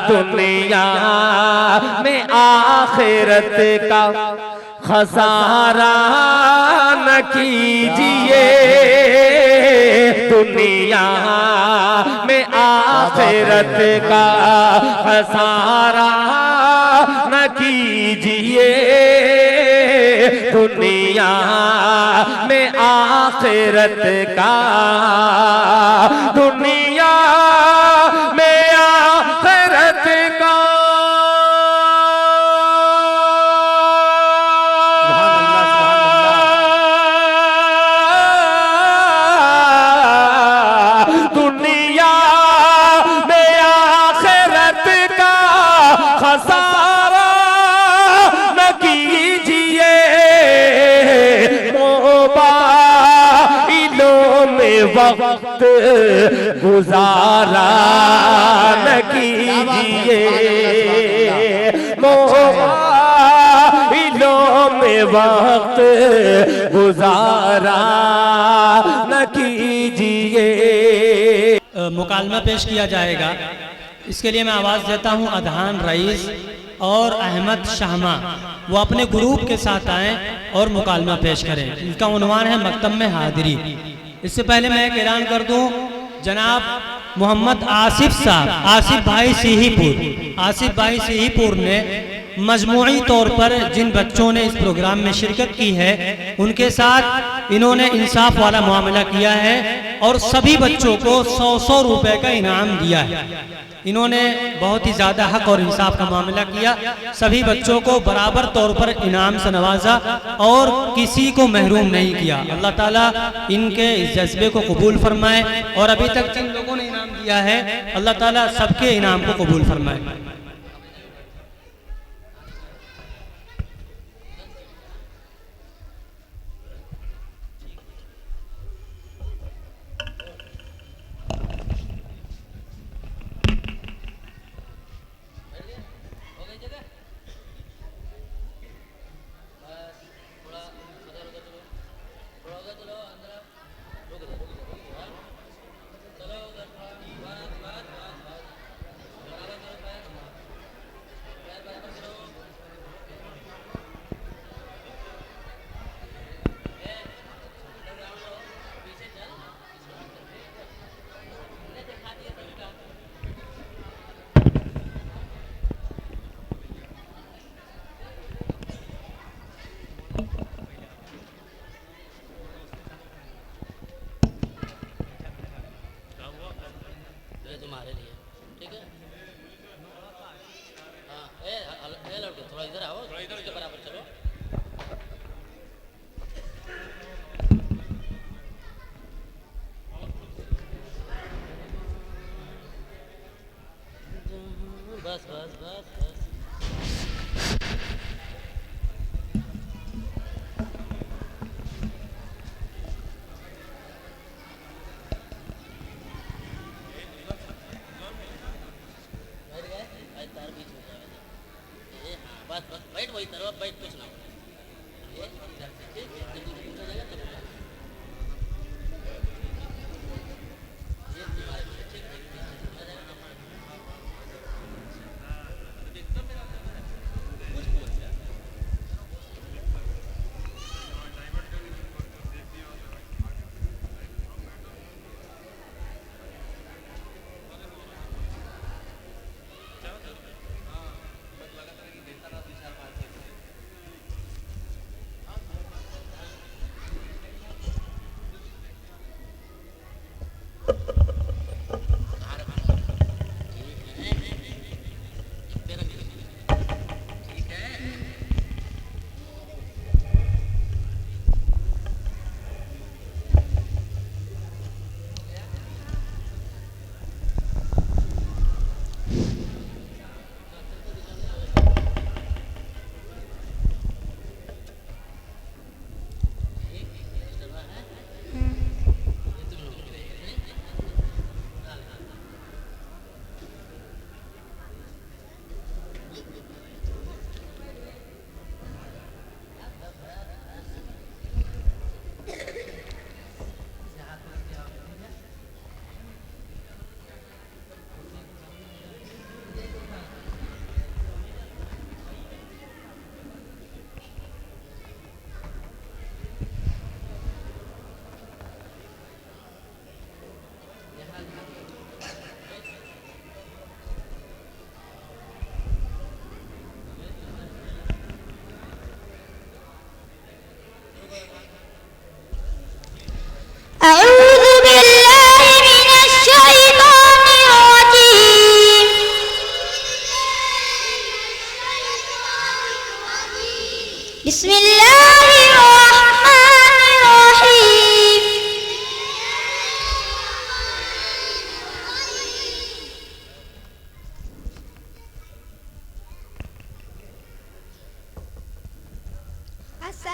दुनिया में आखिरत का खसारा न कीजिए, दुनिया में आखिरत का खसारा न कीजिए, दुनिया में आखिरत का, दुनिया में आखिरत का। दुनिया में आखिरत का खसारा न कीजिए, मोबाइलों में वक्त गुजारा न कीजिए, मोबाइलों में वक्त गुजारा न कीजिए। मुकालमा पेश किया जाएगा। इसके लिए मैं आवाज़ देता हूँ अदहान रईस और अहमद शाहमा, वो अपने ग्रुप के साथ आएँ और मुकालमा पेश करें। इनका उन्वान है मकतब में हाजिरी। इससे पहले मैं एक ऐलान कर दूँ, जनाब मोहम्मद आसिफ साहब, आसिफ भाई सिहीपुर ने मजमूई तौर पर जिन बच्चों ने इस प्रोग्राम में शिरकत की है उनके साथ इन्होंने इंसाफ वाला मामला किया है और सभी बच्चों को 100-100 रुपए का इनाम दिया है। इन्होंने बहुत ही ज़्यादा हक और इंसाफ का मामला किया, सभी बच्चों को बराबर तौर पर इनाम से नवाजा और किसी को महरूम नहीं किया। अल्लाह ताला इनके इस जज्बे को कबूल फरमाए और अभी तक जिन लोगों ने इनाम दिया है अल्लाह ताला सबके इनाम को कबूल फरमाए।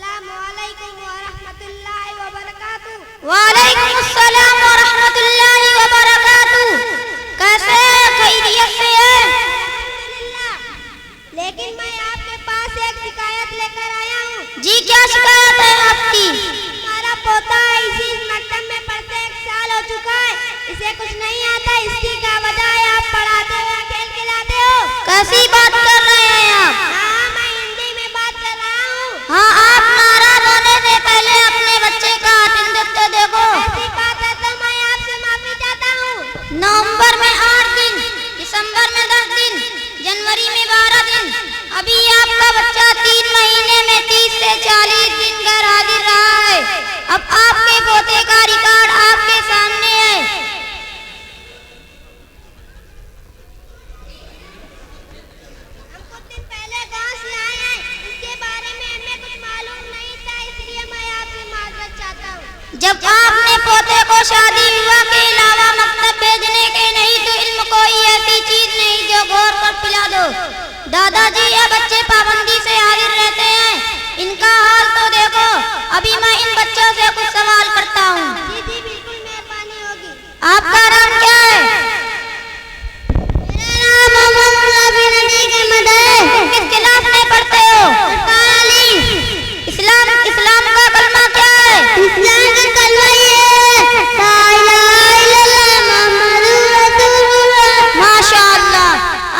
अस्सलामुअलैकुम व रहमतुल्लाहि व बरकातुहू। वालेकुम अस्सलाम व रहमतुल्लाहि व बरकातुहू। कैसे हैं? खैरियत से हैं? अल्हम्दुलिल्लाह। लेकिन मैं आपके पास एक शिकायत लेकर आया हूँ। जी क्या शिकायत है आपकी? हमारा पोता इसी मकतब में पढ़ते 1 साल हो चुका है, इसे कुछ नहीं आता। इसकी क्या वजह है? आप पढ़ाते हो या खेल खिलाते हो? कैसी बात कर रहे हैं आप? हाँ, मैं हिंदी में बात कर रहा हूँ। हाँ, आप नाराज होने से पहले अपने बच्चे का अटेंडेंस देखो। ऐसी बात है तो मैं आपसे माफी चाहता हूँ। नवंबर में 8 दिन, दिसंबर में 10 दिन, जनवरी में 12 दिन। अभी आपका बच्चा 3 महीने में 30 से 40 दिन घर हाजिर रहा है। अब आपके पोते का रिकॉर्ड आपके सामने है। हम कुछ दिन पहले गांव से आए हैं, इसके बारे में हमें कुछ मालूम नहीं था, इसलिए मैं आपसे माजरत चाहता हूँ। जब आपने पोते को शादी विवाह के अलावा मकतब भेजने के नहीं तो इल्म कोई ऐसी चीज नहीं जो गौर कर पिला दो। दादाजी ये बच्चे पाबंदी से हाजिर रहते हैं, इनका हाल तो देखो। अभी मैं इन बच्चों से कुछ सवाल करता हूँ। जी जी, बिल्कुल मेहरबानी होगी। आपका नाम क्या है? मेरा नाम मोहम्मद नबी के मद है। तुम किस क्लास में पढ़ते हो? इस्लाम का कलमा क्या है? इस्लाम का कलमा ये है, ला इलाहा इल्लल्लाह मुहम्मदुर रसूलुल्लाह। माशाअल्लाह।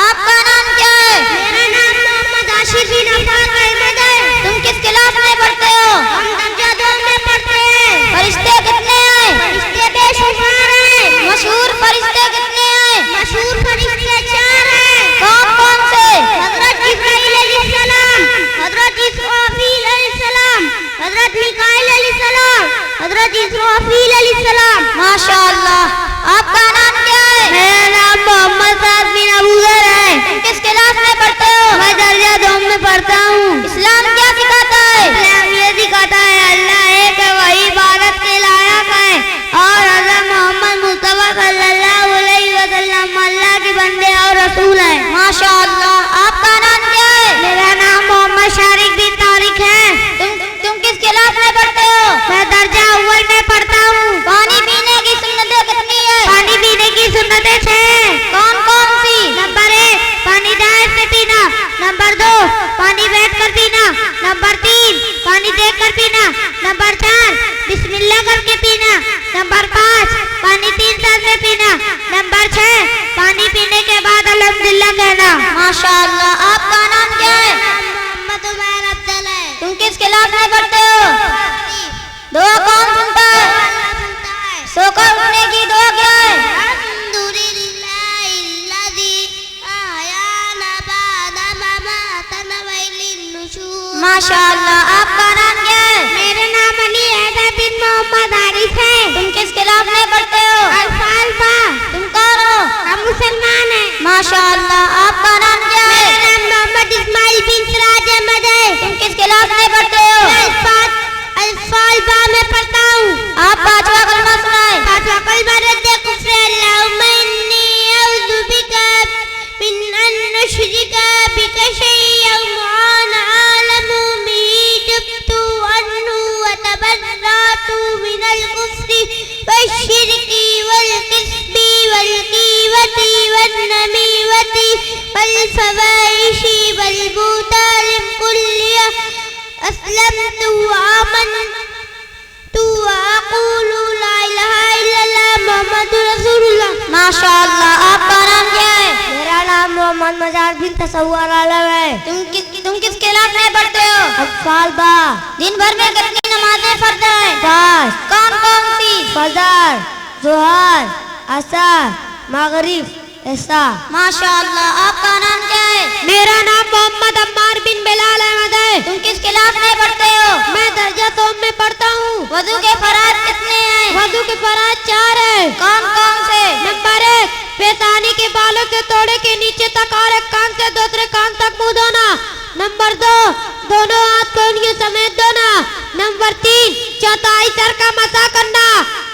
आपका नाम क्या है? मेरा नाम मोहम्मद आशिफ बिन अब्बास अहमद है। तुम किस क्लास में पढ़ते हो? हम दर्जा 2 में पढ़ते हैं। फरिश्ते कितने हैं? फरिश्ते बेशुमार हैं। मशहूर फरिश्ते कितने हैं? मशहूर फरिश्ते 4 हैं। कौन कौन से? हजरत जिब्राइल अलैहिस्सलाम, हजरत इसराफील अलैहिस्सलाम, हजरत मिकाईल अलैहिस्सलाम, हजरत इसराफील अलैहिस्सलाम। माशाअल्लाह। आपका नाम क्या है? मेरा नाम मोहम्मद साद बिन अबूजर है। तुम किस क्लास में पढ़ते हो? मैं दर्जा 2 में पढ़ता हूँ। इस्लाम क्या सिखाता है? इस्लाम ये सिखाता है अल्लाह एक है, वही इबादत के लायक है, और हज़रत मोहम्मद मुस्तफा सल्लल्लाहु अलैहि वसल्लम अल्लाह के बंदे और रसूल है। माशाअल्लाह। आपका नाम क्या है? मेरा नाम मोहम्मद शारिक बिन तारिक है। तुम किस क्लास में पढ़ते हो? मैं दर्जा अव्वल में पढ़ता हूँ। पानी पीने की सुन्नतें कितनी है? पानी पीने की सुन्नतें 6 हैं। कौन कौन सी? नंबर 1 पानी दाएं से पीना, नंबर 2 पानी बैठ कर पीना, नंबर 3 पानी देख कर पीना, नंबर 4 बिस्मिल्लाह करके पीना, नंबर 5 पानी 3 साल में पीना, नंबर 6 पानी पीने के बाद अल्हम्दुलिल्लाह कहना। माशाअल्लाह। आपका नाम क्या है? मोहम्मद उमर अफजल है। तुम किस क्लास में पढ़ते हो? दुआ कौन सुनता है? अल्लाह सुनता है। सोकर उठने की दुआ क्या है? माशाअल्लाह। आपका नाम क्या है? मेरा नाम अली हैदर बिन मोहम्मद आरिफ है। तुम किस क्लास में पढ़ते हो? अल्फा। तुम कौन हो? हम मुसलमान हैं। माशाअल्लाह। आपका नाम क्या है? मेरा नाम मोहम्मद इस्माइल बिन सिराज अहमद है। तुम किस क्लास में पढ़ते हो? अल्फा में पढ़ता हूँ। आप 5वां कलमा सुनाए। 5वां कलमा रद्दे कुफ्र अल्लाहुम्मा इन्नी अऊज़ु बिका मिन अन नुश्रिका बिका शैअन वअना अअलमु बिही तुब्तु अन्हु व तबर्रअतु मिनल कुफ्रि वश्शिरकी वल किस्बि वल कीवति वन नमीवति वल फवाहिशि वल बुताल कुल्लिया अस्लमतु व आमनतु व अक़ूलु ला इलाहा इल्लल्लाह मुहम्मदुर रसूलुल्लाह। माशाअल्लाह। आपका नाम क्या है? मेरा नाम मोहम्मद मजार बिन तसव्वुर आलम है। तुम किस क्लास में पढ़ते हो? अफ़ाल बा। दिन भर में कितनी नमाजें फर्ज हैं? 5 कौन कौन सी? फजर, ज़ोहर, असर, मगरिब, ऐसा। माशाअल्लाह। आपका नाम क्या है? मेरा नाम मोहम्मद अम्मार बिन बिलाल अहमद है। तुम किस क्लास में पढ़ते हो? मैं दर्जा 2 में पढ़ता हूँ। वजू के फराज कितने हैं? वजू के फराज 4 है। कौन कौन से? नंबर 1 पेशानी के बालों से तोड़े के नीचे तक और एक कान से दूसरे कान तक मुंह धोना। नंबर 2 दोनों हाथ को उंगलियों समेत धोना। नंबर 3 चौथाई सर का मसा करना।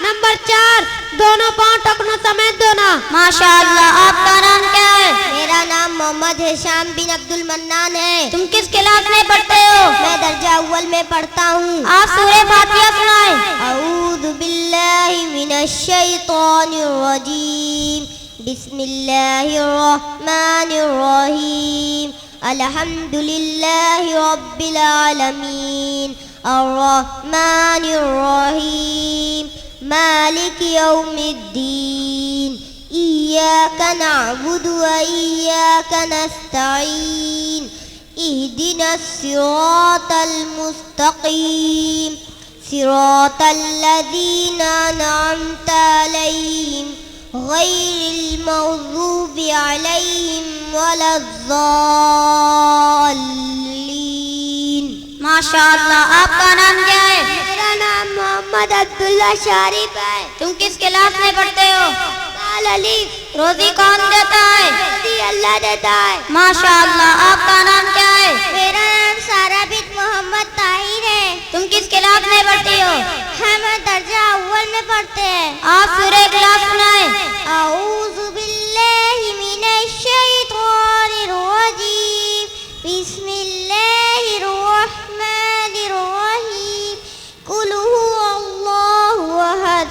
नंबर 4 दोनों पांव टखनों समेत धोना। माशाअल्लाह। आपका नाम क्या है? मेरा मेरा नाम मोहम्मद हिशाम बिन अब्दुल मन्नान है। तुम किस क्लास में पढ़ते हो? मैं दर्जा अव्वल में पढ़ता हूँ। आप सूरह फातिहा सुनाए। अऊज़ु बिल्लाहि मिनश शैतानिर रजीम। बिस्मिल्लाहिर रहमानिर रहीम। अल्हम्दुलिल्लाहि रब्बिल आलमीन अर्रहमानिर रहीम मालिक यौमिद्दीन इय्याका नअबुदु व इय्याका नस्तईन इहदिनस सिरातल मुस्तकीम सिरातल लज़ीना अनअमता अलैहिम गैरिल मग़ज़ूबि अलैहिम वलज़्ज़ाल्लीन। माशाअल्लाह। आपका नाम क्या है? मेरा नाम मोहम्मद अब्दुल्ला शारिफ है। तुम किस क्लास में पढ़ते हो? अलीफ। रोजी कौन देता है? रोजी अल्लाह देता है। माशाअल्लाह। आपका नाम क्या है? मेरा नाम सारा बिन मोहम्मद ताहिर है। तुम किस क्लास में पढ़ती हो? हम दर्जा अव्वल में पढ़ते हैं। आप सूरह इखलास सुनाए। अऊज़ु बिल्लाहि मिनश शैतानिर रजीम। बिस्मिल्लाहिर रहमानिर रहीम। कुल हुवल्लाहु अहद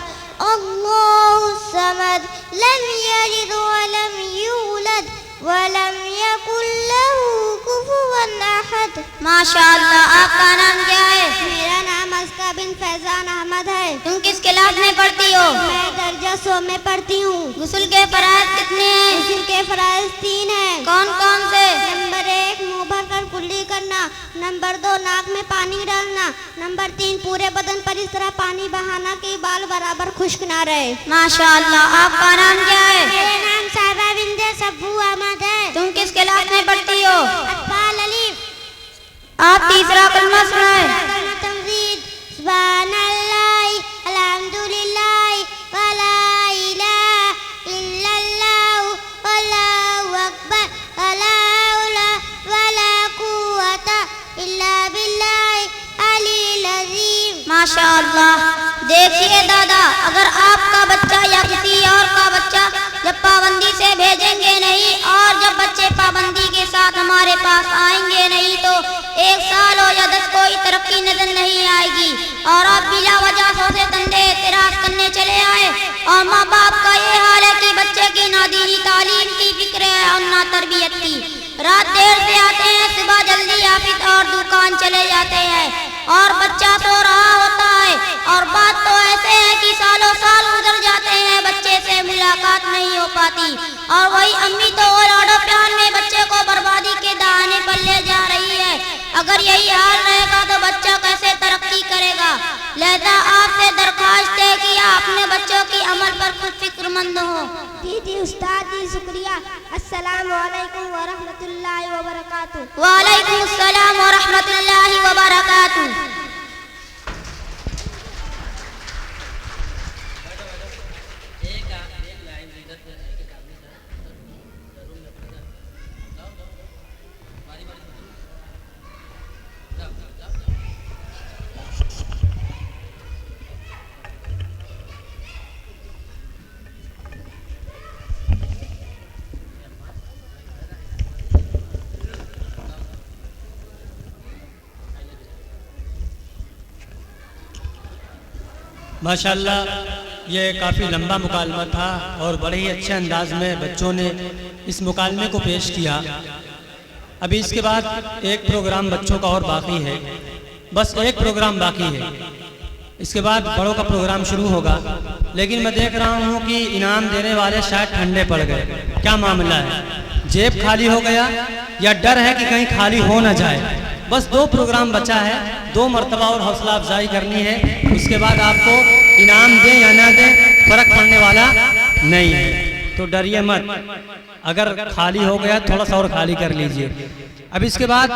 अल्लाहुस समद लम यलिद व लम यूलद व लम यकुल लहू कुफुवन अहद। माशाअल्लाह। आपका नाम क्या है? मेरा नाम अस्का बिन फैजान अहमद है। तुम किस क्लास में पढ़ती हो? मैं दर्जा 100 में पढ़ती हूँ। गुस्ल के फराइज़ कितने हैं? गुस्ल के फराइज़ 3 हैं। कौन कौन से? नंबर 1 मुंह भर कर कुल्ली करना। नंबर 2 नाक में पानी डालना। नंबर 3 पूरे बदन पर इस तरह पानी बहाना कि बाल बराबर खुश्क ना रहे। माशाअल्लाह। आपका नाम क्या है? मेरा नाम साहिबा बिन्त सब्बू अहमद है। तुम किस क्लास में पढ़ती हो? अत्फाल अलीफ। आप तीसरा कलमा सुनाए। तमजीद सुब्हानल्लाह अल्हम्दुलिल्लाह वला इलाहा इल्लल्लाह वल्लाहु अकबर वला हौला वला कुव्वता इल्ला बिल्लाह अलील अज़ीम। माशाअल्लाह। देखिए दादा, अगर आपका बच्चा या किसी और का बच्चा जब पाबंदी से भेजेंगे नहीं और जब बच्चे पाबंदी के साथ हमारे पास आएंगे नहीं तो 1 साल हो या 10 कोई तरक्की नजर नहीं आएगी। और आप बिला वजह से धंधे एतराज करने चले आए और माँ बाप का ये हाल है कि बच्चे की ना दीनी तालीम की फिक्र है और ना तरबियत की। रात देर से आते हैं, सुबह जल्दी ऑफिस और दुकान चले जाते हैं और बच्चा सो रहा होता है। और बात तो ऐसे है कि सालों साल गुजर जाते हैं, बच्चे से मुलाकात नहीं हो पाती और वही अम्मी तो लाडो प्यार में बच्चे को बर्बादी के दहाने पर ले जा रही है। अगर यही हाल रहेगा तो बच्चा कैसे तरक्की करेगा? लिहाजा आपसे दरख्वास्त है कि आप अपने बच्चों की अमल पर खुद फिक्रमंद हो। जी उस्ताद जी शुक्रिया। अस्सलामु अलैकुम व रहमतुल्लाहि व बरकातुहू। वालेकुम अस्सलाम व रहमतुल्लाहि व बरकातुहू। माशाल्लाह, ये काफ़ी लंबा मुकालमा था और बड़े ही अच्छे अंदाज में बच्चों ने इस मुकालमे को पेश किया। अभी इसके बाद एक प्रोग्राम बच्चों का और बाकी है, बस एक प्रोग्राम बाकी है। इसके बाद बड़ों का प्रोग्राम शुरू होगा, लेकिन मैं देख रहा हूँ कि इनाम देने वाले शायद ठंडे पड़ गए। क्या मामला है? जेब खाली हो गया या डर है कि कहीं खाली हो ना जाए? बस 2 प्रोग्राम बचा है, 2 मरतबा और हौसला अफजाई करनी है। उसके बाद आपको इनाम दें या ना दें फर्क पड़ने वाला नहीं है, तो डरिए मत। अगर खाली हो गया थोड़ा सा और खाली कर लीजिए। अब इसके बाद